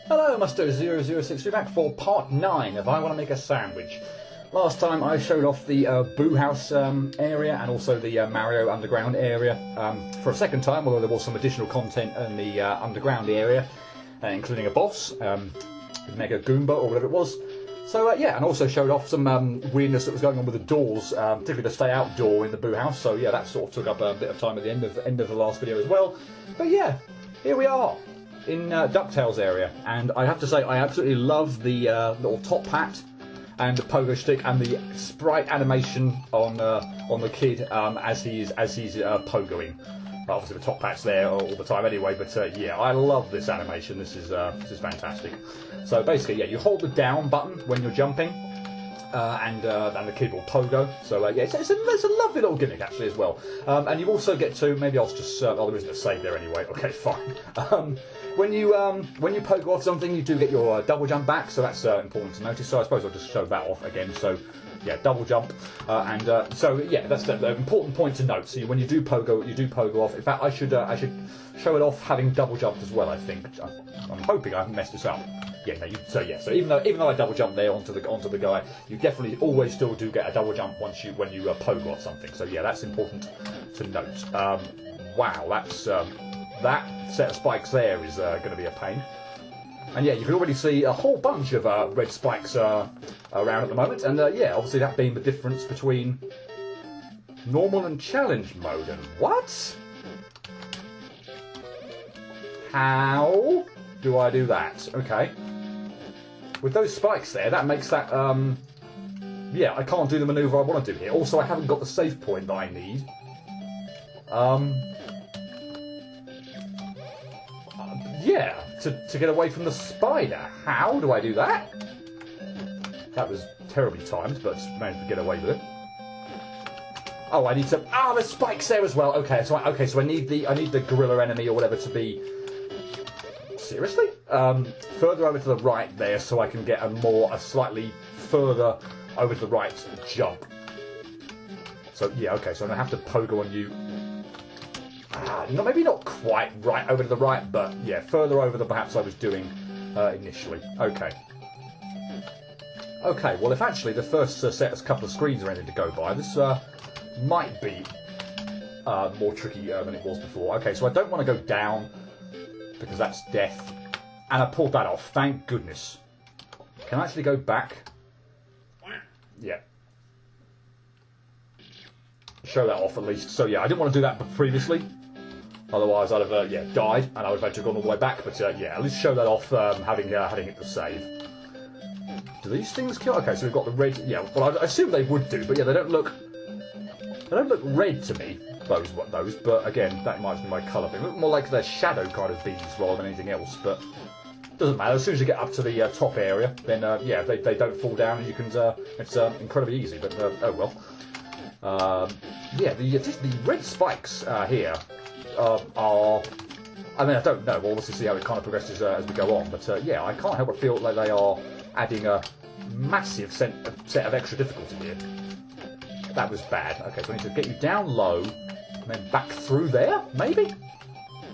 Hello, Musto006, we're back for part 9 of I Want to Make a Sandwich. Last time I showed off the Boo House area and also the Mario Underground area for a second time, although there was some additional content in the Underground area, including a boss, Mega Goomba or whatever it was. So yeah, and also showed off some weirdness that was going on with the doors, particularly the stay out door in the Boo House. So yeah, that sort of took up a bit of time at the end of the last video as well. But yeah, here we are in DuckTales area, and I have to say I absolutely love the little top hat and the pogo stick and the sprite animation on the kid as he's pogoing. Obviously the top hat's there all the time anyway, but yeah, I love this animation. This is fantastic. So basically, yeah, you hold the down button when you're jumping, and the kid will pogo. So yeah, it's a lovely little gimmick actually as well. And you also get to, maybe I'll just oh, there isn't a save there anyway. Okay, fine. When you pogo off something, you do get your double jump back, so that's important to notice. So I suppose I'll just show that off again. So yeah, double jump, so yeah, that's the important point to note. So when you do pogo off. In fact, I should show it off having double jumped as well. I think I'm hoping I haven't messed this up. Yeah, no. So even though I double jump there onto the guy, you definitely always still do get a double jump when you pogo off something. So yeah, that's important to note. Wow, that's that set of spikes there is going to be a pain. And yeah, you can already see a whole bunch of red spikes around at the moment. And yeah, obviously that being the difference between normal and challenge mode. And what? How do I do that? Okay. With those spikes there, that makes that... yeah, I can't do the manoeuvre I want to do here. Also, I haven't got the save point that I need. Yeah, to get away from the spider. How do I do that? That was terribly timed, but managed to get away with it. Oh, I need to... Ah, there's spikes there as well. Okay, so I need the gorilla enemy or whatever to be... Seriously? Further over to the right there, so I can get a slightly further over to the right jump. So yeah, okay, so I'm gonna have to pogo on you. Maybe not quite right over to the right, but yeah, further over than perhaps I was doing initially. Okay. Okay, well, if actually the first set of couple of screens are anything to go by, this might be more tricky than it was before. Okay, so I don't want to go down because that's death, and I pulled that off. Thank goodness. Can I actually go back? Yeah. Show that off at least. So yeah, I didn't want to do that previously. Otherwise, I'd have died, and I would have had to have gone all the way back. But yeah, at least show that off, having hit the save. Do these things kill? Okay, so we've got the red. Yeah, well, I assume they would do, but yeah, they don't look red to me. Those, but again, that might be my colour. They look more like they're shadow kind of bees rather than anything else. But doesn't matter. As soon as you get up to the top area, then yeah, they don't fall down, and you can. It's incredibly easy. But oh well. Yeah, the red spikes here. I mean, I don't know. We'll obviously see how it kind of progresses as we go on. But yeah, I can't help but feel like they are adding a massive set of extra difficulty here. That was bad. Okay, so I need to get you down low and then back through there, maybe?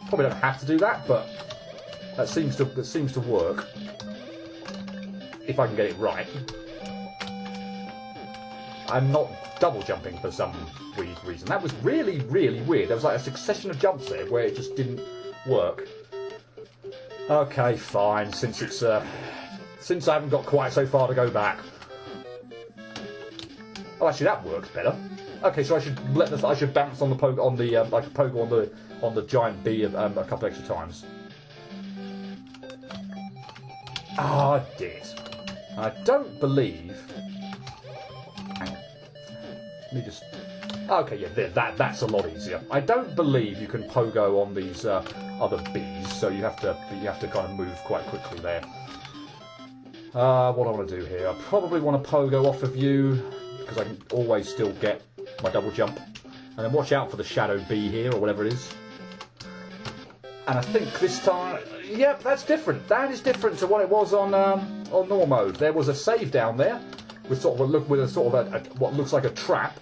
Probably don't have to do that, but that seems to work. If I can get it right. I'm not double jumping for some weird reason. That was really, really weird. There was like a succession of jumps there where it just didn't work. Okay, fine. Since I haven't got quite so far to go back. Oh, actually, that works better. Okay, so I should bounce on the pogo like a pogo on the giant bee a couple extra times. Ah, I did. I don't believe. Let me just... Okay, yeah, that's a lot easier. I don't believe you can pogo on these other bees, so you have to kind of move quite quickly there. What do I want to do here? I probably want to pogo off of you, because I can always still get my double jump. And then watch out for the shadow bee here, or whatever it is. And I think this time... Yep, that's different. That is different to what it was on normal mode. There was a save down there, with sort of what looks like a trap,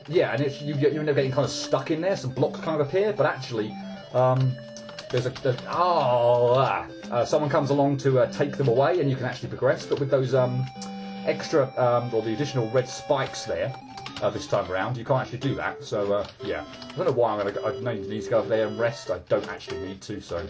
yeah, and you end up getting kind of stuck in there. Some blocks kind of appear, but actually, someone comes along to take them away, and you can actually progress. But with those extra or the additional red spikes there this time around, you can't actually do that. So yeah, I don't know why I need to go over there and rest. I don't actually need to. So.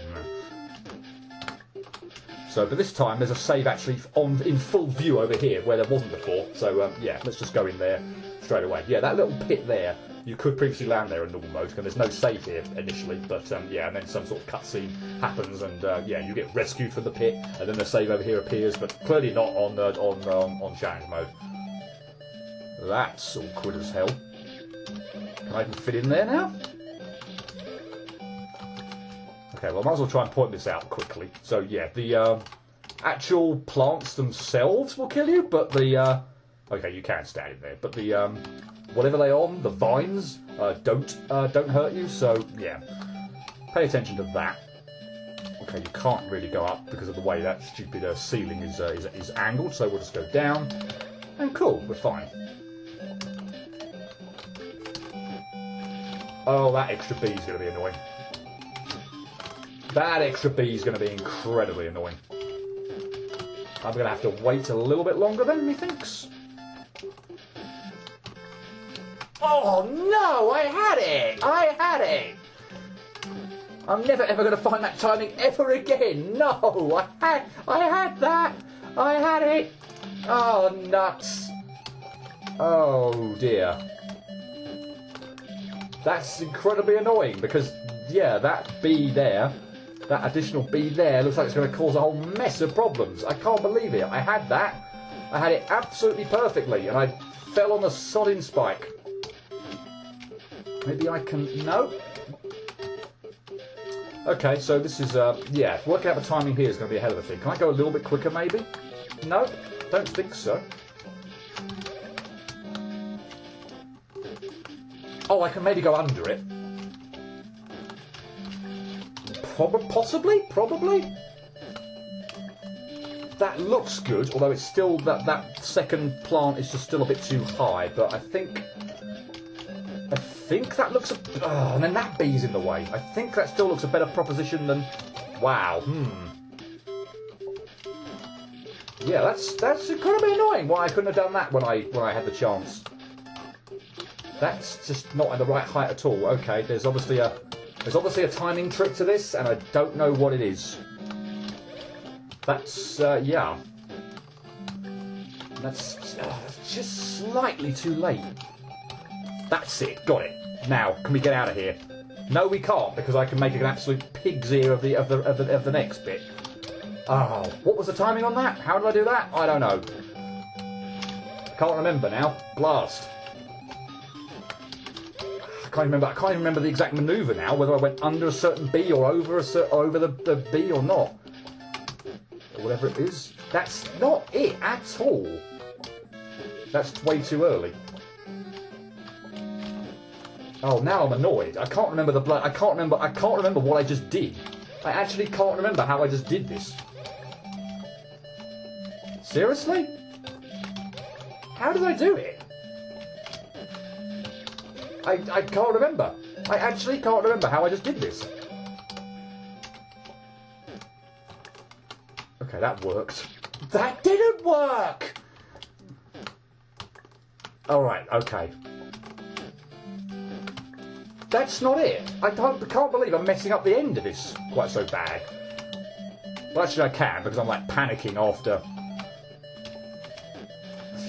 So, but this time there's a save actually in full view over here where there wasn't before. So yeah, let's just go in there straight away. Yeah, that little pit there, you could previously land there in normal mode, because there's no save here initially. But yeah, and then some sort of cutscene happens, and yeah, you get rescued from the pit, and then the save over here appears, but clearly not on challenge mode. That's awkward as hell. Can I even fit in there now? Okay, well, I might as well try and point this out quickly. So, yeah, the actual plants themselves will kill you, but the... okay, you can stand in there, but the... whatever they're on, the vines, don't hurt you, so, yeah. Pay attention to that. Okay, you can't really go up because of the way that stupid ceiling is angled, so we'll just go down. And cool, we're fine. Oh, that extra bee is going to be annoying. That extra bee is going to be incredibly annoying. I'm going to have to wait a little bit longer then, methinks. Oh no, I had it! I had it! I'm never ever going to find that timing ever again. No, I had that! I had it! Oh, nuts. Oh dear. That's incredibly annoying because, yeah, that bee there, that additional bee there, looks like it's going to cause a whole mess of problems. I can't believe it. I had that. I had it absolutely perfectly, and I fell on the sodding spike. Maybe I can... No. Okay, so this is... yeah, working out the timing here is going to be a hell of a thing. Can I go a little bit quicker, maybe? No, don't think so. Oh, I can maybe go under it. Possibly? That looks good, although it's still... That second plant is just still a bit too high, but I think that looks... Oh, and then that bee's in the way. I think that still looks a better proposition than... Wow, Yeah, that's incredibly annoying. Why I couldn't have done that when I had the chance. That's just not at the right height at all. Okay, there's obviously a timing trick to this, and I don't know what it is. That's yeah. That's just slightly too late. That's it. Got it. Now, can we get out of here? No, we can't, because I can make an absolute pig's ear of the next bit. Oh, what was the timing on that? How did I do that? I don't know. Can't remember now. Blast. I can't even remember the exact manoeuvre now, whether I went under a certain bee or over the bee or not. Or whatever it is. That's not it at all. That's way too early. Oh, now I'm annoyed. I can't remember I can't remember what I just did. I actually can't remember how I just did this. Seriously? How did I do it? I can't remember. I actually can't remember how I just did this. Okay, that worked. That didn't work! Alright, okay. That's not it. I can't believe I'm messing up the end of this quite so bad. Well, actually I can, because I'm like panicking after...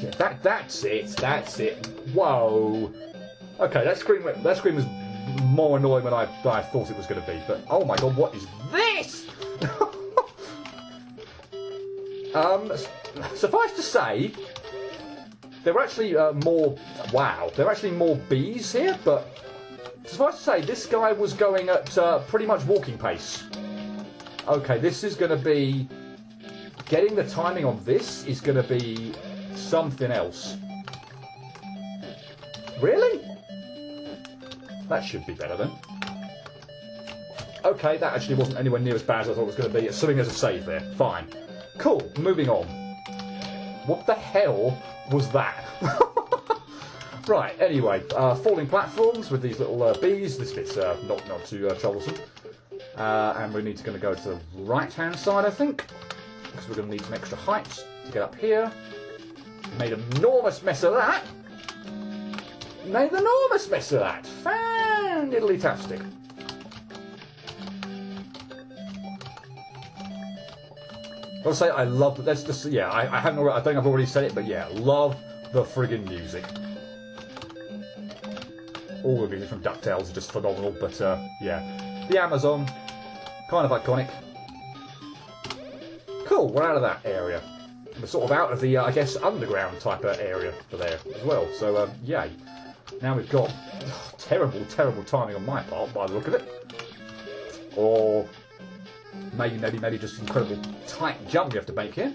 Yeah, that's it. Whoa. Okay, that scream was more annoying than I thought it was going to be. But oh my god, what is this? Suffice to say, there were actually more. Wow, there are actually more bees here. But suffice to say, this guy was going at pretty much walking pace. Okay, this is going to be getting the timing on this is going to be something else. Really? That should be better then. Okay, that actually wasn't anywhere near as bad as I thought it was going to be. Assuming there's a save there. Fine. Cool, moving on. What the hell was that? Right, anyway, falling platforms with these little bees. This bit's not too troublesome. And we need to go to the right-hand side, I think, because we're going to need some extra height to get up here. Made an enormous mess of that. Made an enormous mess of that. Fan-diddly-tastic. I'll say I love. Let's just yeah. I haven't. I think I've already said it, but yeah, love the friggin' music. All the music from DuckTales are just phenomenal. But yeah, the Amazon, kind of iconic. Cool. We're out of that area. We're sort of out of the I guess underground type of area for there as well. So yay. Now we've got terrible timing on my part by the look of it. Or maybe just incredibly tight jump you have to make here.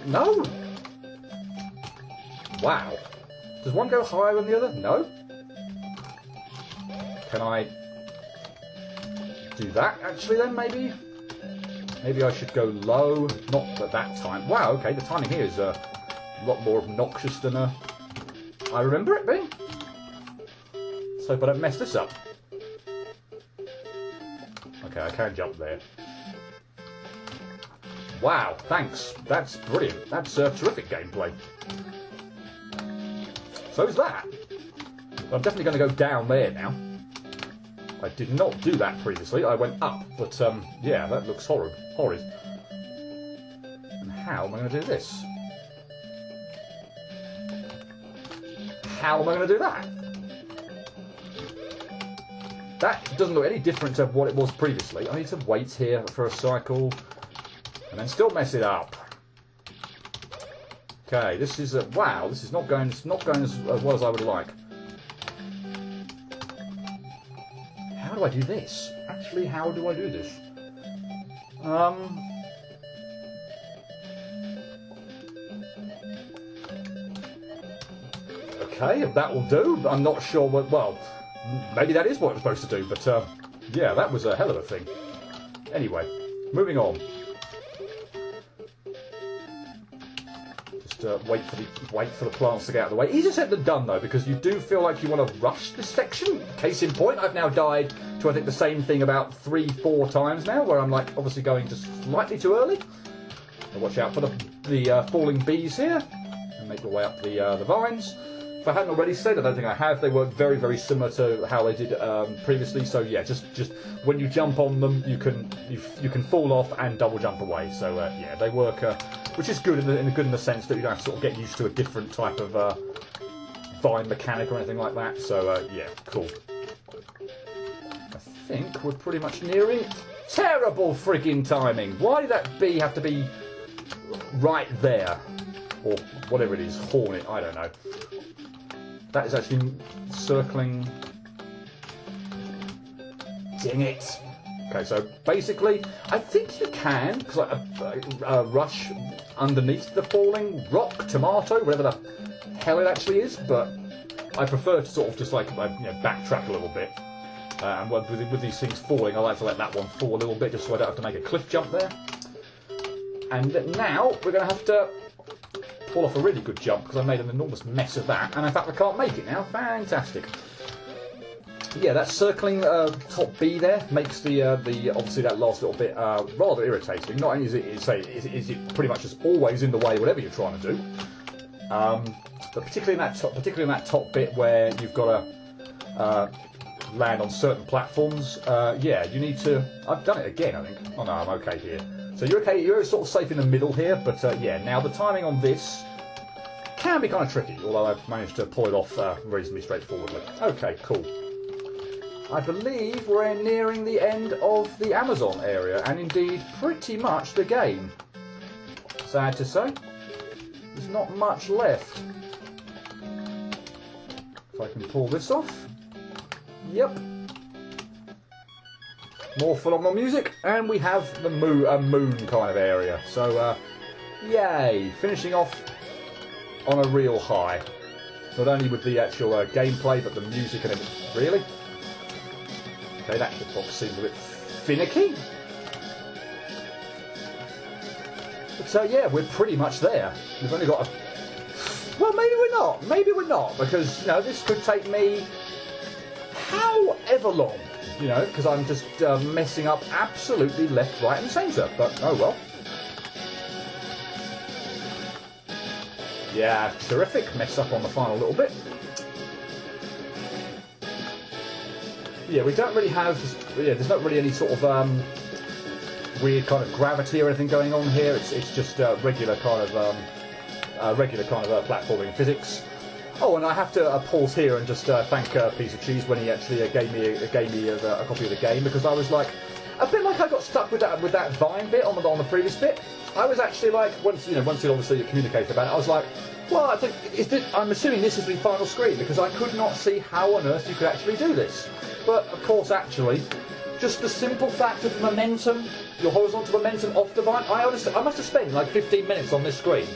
No. Wow. Does one go higher than the other? No. Can I do that actually then maybe? Maybe I should go low. Not at that time. Wow, okay, the timing here is a lot more obnoxious than I remember it being. Let's hope I don't mess this up. Okay, I can jump there. Wow, thanks. That's brilliant. That's terrific gameplay. So is that. I'm definitely going to go down there now. I did not do that previously. I went up, but yeah, that looks horrid. And how am I going to do this? How am I going to do that? That doesn't look any different to what it was previously. I need to wait here for a cycle and then still mess it up. Okay, this is wow. This is not going as well as I would like. How do I do this? Actually, how do I do this? Okay, that will do. I'm not sure what. Well. Maybe that is what it was supposed to do, but yeah, that was a hell of a thing. Anyway, moving on. Just wait for the plants to get out of the way. Easier said than done though, because you do feel like you want to rush this section. Case in point, I've now died to I think the same thing about 3-4 times now, where I'm like obviously going just slightly too early. So watch out for the falling bees here, and make my way up the vines. If I hadn't already said, I don't think I have. They work very similar to how they did previously. So yeah, just when you jump on them, you can fall off and double jump away. So yeah, they work, which is good in the sense that you don't have to sort of get used to a different type of vine mechanic or anything like that. So yeah, cool. I think we're pretty much nearing. Terrible frigging timing. Why did that bee have to be right there, or whatever it is, hornet? I don't know. That is actually circling. Dang it. Okay, so basically, I think you can, because rush underneath the falling rock, tomato, whatever the hell it actually is, but I prefer to sort of just like, backtrack a little bit. And with these things falling, I like to let that one fall a little bit, just so I don't have to make a cliff jump there. And now, we're going to have to pull off a really good jump because I made an enormous mess of that, and in fact I can't make it now. Fantastic. Yeah, that circling top B there makes the obviously that last little bit rather irritating. Not only is it pretty much just always in the way whatever you're trying to do, but particularly in that top bit where you've got to land on certain platforms. Yeah, you need to. I've done it again, I think. Oh no, I'm okay here. So you're okay, you're sort of safe in the middle here, but yeah, now the timing on this can be kind of tricky, although I've managed to pull it off reasonably straightforwardly. Okay, cool. I believe we're nearing the end of the Amazon area, and indeed pretty much the game. Sad to say, there's not much left. If I can pull this off. Yep. More phenomenal music, and we have the moon kind of area. So, yay! Finishing off on a real high. Not only with the actual gameplay, but the music and everything. Really? Okay, that hitbox seems a bit finicky. But yeah, we're pretty much there. We've only got a... Well, maybe we're not. Maybe we're not, because, this could take me... however long, you know, because I'm just messing up absolutely left, right and centre. But oh well. Yeah, terrific. Mess up on the final little bit. Yeah, we don't really have... Yeah, there's not really any sort of weird kind of gravity or anything going on here. It's just regular kind of platforming physics. Oh, and I have to pause here and just thank Piece of Cheese when he actually gave me a copy of the game, because I was like, a bit like I got stuck with that Vine bit on the previous bit. I was actually like, once you obviously communicated about it, I was like, well, I'm assuming this is the final screen, because I could not see how on earth you could actually do this. But of course, actually, just the simple fact of momentum, your horizontal momentum off the Vine. I must have spent like 15 minutes on this screen,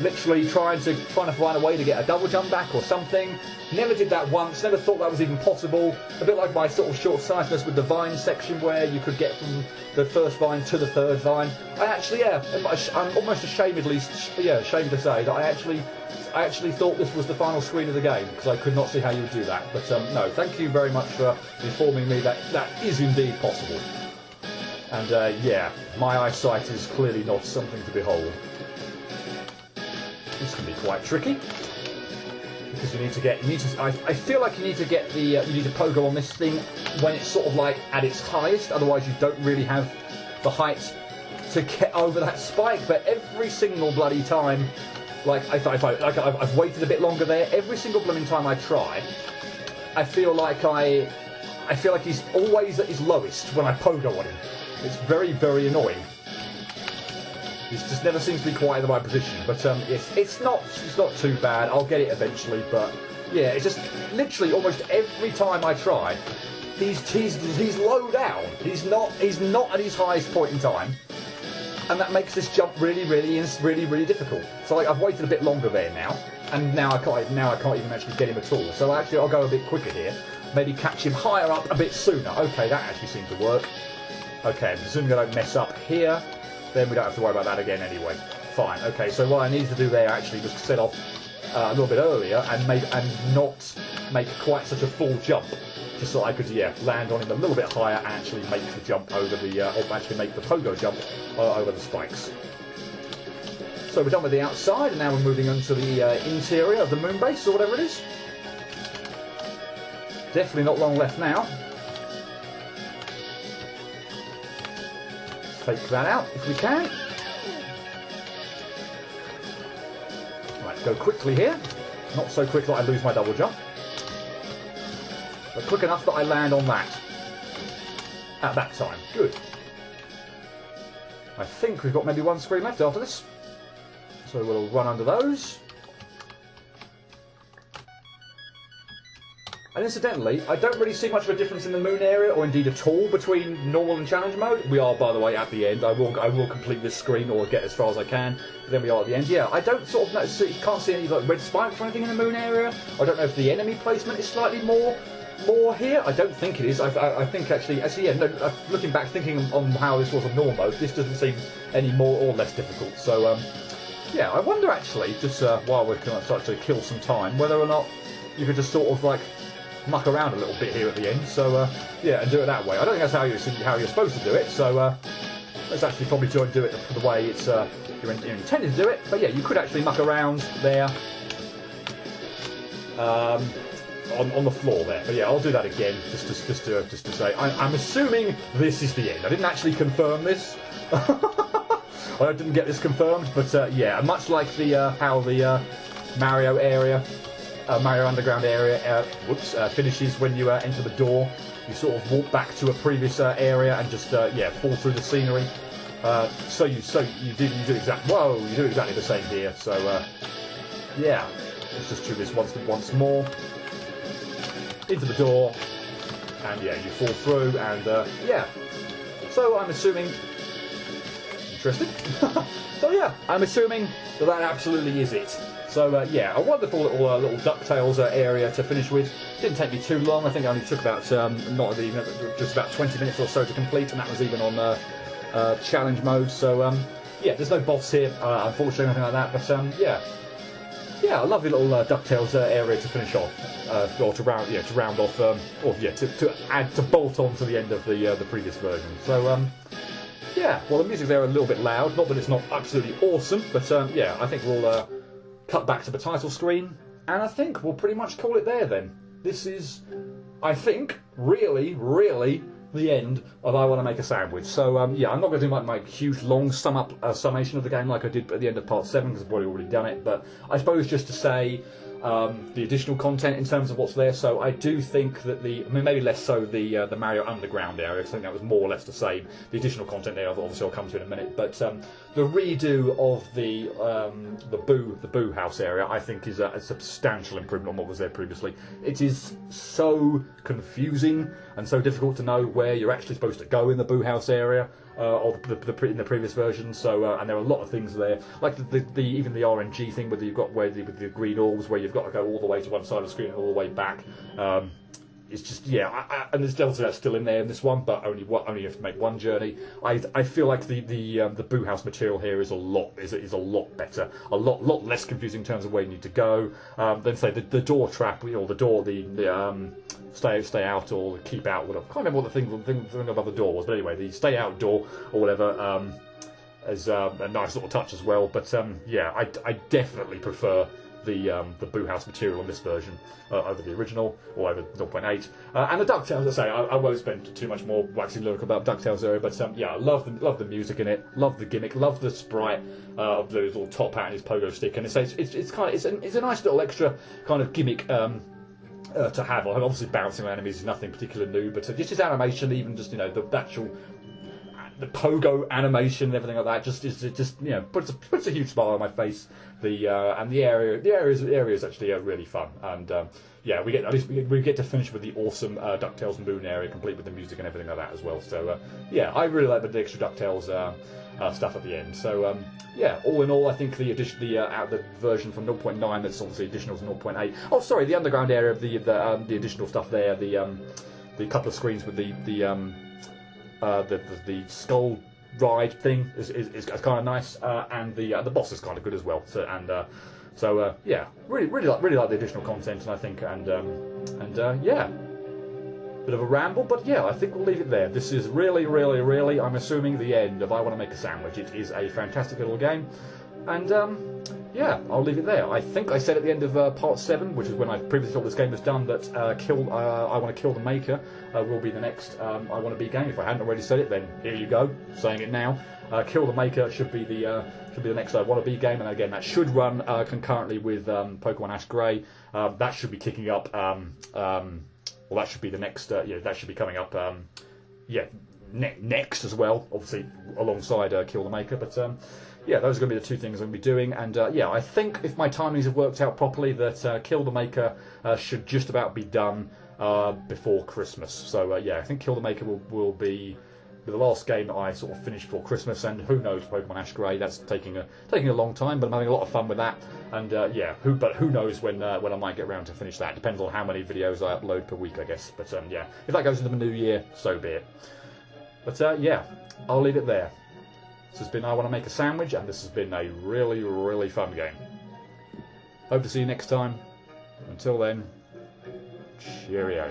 literally trying to find a way to get a double jump back or something. Never did that once. Never thought that was even possible. A bit like my sort of short-sightedness with the Vine section, where you could get from the first Vine to the third Vine. I actually, I'm almost ashamed to say that I actually thought this was the final screen of the game, because I could not see how you would do that. But no, thank you very much for informing me that that is indeed possible. And yeah, my eyesight is clearly not something to behold. This can be quite tricky, because I feel like you need to get you need to pogo on this thing when it's sort of like at its highest. Otherwise, you don't really have the height to get over that spike. But every single bloody time, like I've waited a bit longer there. Every single blooming time I try, I feel like he's always at his lowest when I pogo on him. It's very, very annoying. This just never seems to be quite in the right position. But it's not too bad. I'll get it eventually. But yeah, it's just literally almost every time I try, he's low down. He's not at his highest point in time, and that makes this jump really, really difficult. So like, I've waited a bit longer there now, and now I can't even actually get him at all. So actually, I'll go a bit quicker here. Maybe catch him higher up a bit sooner. Okay, that actually seemed to work. Okay, I'm presuming I don't mess up here. Then we don't have to worry about that again anyway. Fine. Okay, so what I needed to do there actually was to set off a little bit earlier and not make quite such a full jump, just so I could land on him a little bit higher and actually make the jump over or actually make the pogo jump over the spikes. So we're done with the outside, and now we're moving on to the interior of the moon base or whatever it is. Definitely not long left now. Fake that out if we can. Right, go quickly here. Not so quick that I lose my double jump, but quick enough that I land on that at that time. Good. I think we've got maybe one screen left after this, so we'll run under those. And incidentally, I don't really see much of a difference in the moon area, or indeed at all, between normal and challenge mode. We are, by the way, at the end. I will complete this screen, or get as far as I can. But then we are at the end. Yeah, I don't sort of notice, can't see any like red spikes or anything in the moon area. I don't know if the enemy placement is slightly more here. I don't think it is. I think actually, yeah. No, looking back, thinking on how this was on normal mode, this doesn't seem any more or less difficult. So yeah, I wonder actually, just while we're going to start to kill some time, whether or not you could just sort of like muck around a little bit here at the end, so yeah, and do it that way. I don't think that's how you're supposed to do it, so let's actually probably try and do it the way it's you're intended to do it. But yeah, you could actually muck around there on the floor there. But yeah, I'll do that again just to say I'm assuming this is the end. I didn't actually confirm this. I didn't get this confirmed, but yeah, much like how the Mario area. Mario Underground area finishes when you enter the door. You sort of walk back to a previous area and just fall through the scenery. So you do exactly the same here. So yeah, let's just do this once more into the door, and yeah, you fall through, and yeah. So I'm assuming interesting. So yeah, I'm assuming that absolutely is it. So yeah, a wonderful little DuckTales area to finish with. Didn't take me too long. I think it only took about just about 20 minutes or so to complete, and that was even on challenge mode. So yeah, there's no boss here, unfortunately, or anything like that. But yeah, yeah, a lovely little DuckTales area to finish off, or to round off, to bolt on to the end of the previous version. So yeah, well, the music there a little bit loud. Not that it's not absolutely awesome, but yeah, I think we'll cut back to the title screen, and I think we'll pretty much call it there then. This is, I think, really the end of I Want to Make a Sandwich. So yeah, I'm not going to do my huge long summation of the game like I did at the end of part 7, because I've already done it, but I suppose just to say the additional content in terms of what's there. So I do think that maybe less so the Mario Underground area, because I think that was more or less the same. The additional content there, obviously I'll come to in a minute, but the redo of the Boo House area, I think, is a substantial improvement on what was there previously. It is so confusing and so difficult to know where you're actually supposed to go in the Boo House area in the previous version. So and there are a lot of things there, like even the RNG thing with with the green orbs, where you've got to go all the way to one side of the screen and all the way back. It's just, yeah, and there's Delta that's still in there in this one, but only you have to make one journey. I feel like the Boo House material here is a lot better, a lot less confusing in terms of where you need to go. Then say the door trap, or the door, the stay out or keep out. I can't remember what the thing above the door was, but anyway, the stay out door or whatever is a nice little touch as well. But yeah, I definitely prefer the Boo House material in this version over the original, or over 0.8. And the DuckTales, as I say, I won't spend too much more waxing lyrical about DuckTales area, but yeah, I love the music in it, love the gimmick, love the sprite of the little top hat and his pogo stick, and it's a nice little extra kind of gimmick to have. Obviously, bouncing on enemies is nothing particularly new, but just his animation, even just the actual the pogo animation and everything like that, just puts a huge smile on my face. And the area is actually really fun, and yeah, we get to finish with the awesome DuckTales Moon area, complete with the music and everything like that as well. So yeah, I really like the extra DuckTales stuff at the end. So yeah, all in all, I think the version from 0.9 that's obviously additional to 0.8. Oh, sorry, the underground area of the additional stuff there, the couple of screens with the skull ride thing is kind of nice, and the boss is kind of good as well. So yeah, really like the additional content, and I think yeah, bit of a ramble, but yeah, I think we'll leave it there. This is really, I'm assuming, the end of I Want to Make a Sandwich. It is a fantastic little game, and yeah, I'll leave it there. I think I said at the end of part 7, which is when I previously thought this game was done, that I Want to Kill the Maker will be the next I Want to Be game. If I hadn't already said it, then here you go, saying it now. Kill the Maker should be the next I Want to Be game, and again, that should run concurrently with Pokemon Ash Grey. That should be kicking up. Well, that should be the next. That should be coming up. Next as well, obviously alongside Kill the Maker, but. Yeah, those are going to be the two things I'm going to be doing, and yeah, I think if my timings have worked out properly, that Kill the Maker should just about be done before Christmas. So yeah, I think Kill the Maker will be the last game that I sort of finish before Christmas, and who knows, Pokemon Ash Grey, that's taking a long time, but I'm having a lot of fun with that, and yeah, who knows when I might get around to finish that. Depends on how many videos I upload per week, I guess. But yeah, if that goes into the new year, so be it. But yeah, I'll leave it there. This has been I Want to Make a Sandwich, and this has been a really fun game. Hope to see you next time. Until then, cheerio.